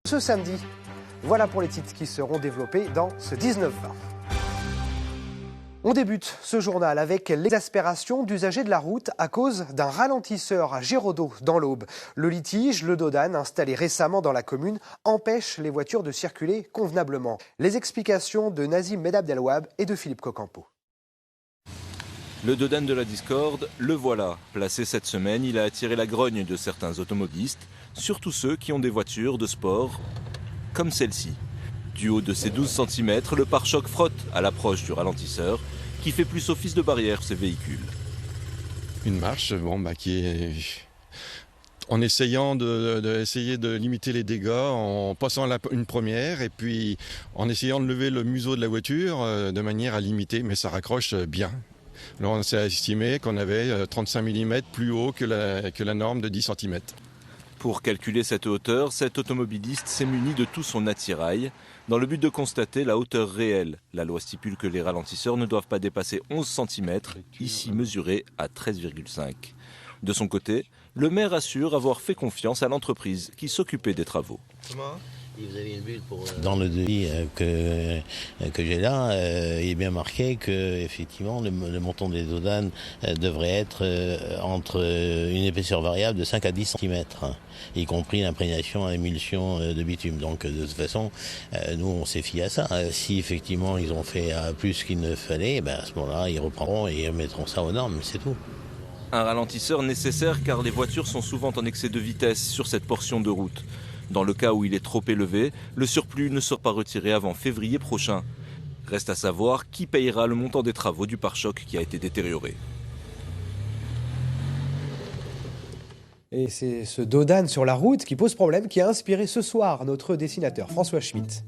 Ce samedi, voilà pour les titres qui seront développés dans ce 19-20. On débute ce journal avec l'exaspération d'usagers de la route à cause d'un ralentisseur à Géraudot dans l'Aube. Le litige, le Dodan, installé récemment dans la commune, empêche les voitures de circuler convenablement. Les explications de Nazim Medabdelwab et de Philippe Cocampo. Le Dodan de la discorde, le voilà. Placé cette semaine, il a attiré la grogne de certains automobilistes, surtout ceux qui ont des voitures de sport comme celle-ci. Du haut de ses 12 cm, le pare-choc frotte à l'approche du ralentisseur qui fait plus office de barrière pour ces véhicules. Une marche qui est... En essayant de limiter les dégâts, en passant une première et puis en essayant de lever le museau de la voiture de manière à limiter, mais ça raccroche bien. Alors on s'est estimé qu'on avait 35 mm plus haut que la norme de 10 cm. Pour calculer cette hauteur, cet automobiliste s'est muni de tout son attirail dans le but de constater la hauteur réelle. La loi stipule que les ralentisseurs ne doivent pas dépasser 11 cm, ici mesurés à 13,5. De son côté, le maire assure avoir fait confiance à l'entreprise qui s'occupait des travaux. Vous avez une bulle pour... Dans le devis que j'ai là, il est bien marqué que effectivement le montant des Dodan devrait être entre une épaisseur variable de 5 à 10 cm, y compris l'imprégnation à émulsion de bitume. Donc de toute façon, nous on s'est fié à ça. Si effectivement ils ont fait plus qu'il ne fallait, à ce moment-là ils reprendront et remettront ça aux normes, c'est tout. Un ralentisseur nécessaire car les voitures sont souvent en excès de vitesse sur cette portion de route. Dans le cas où il est trop élevé, le surplus ne sera pas retiré avant février prochain. Reste à savoir qui payera le montant des travaux du pare-choc qui a été détérioré. Et c'est ce Dodan sur la route qui pose problème qui a inspiré ce soir notre dessinateur François Schmitt.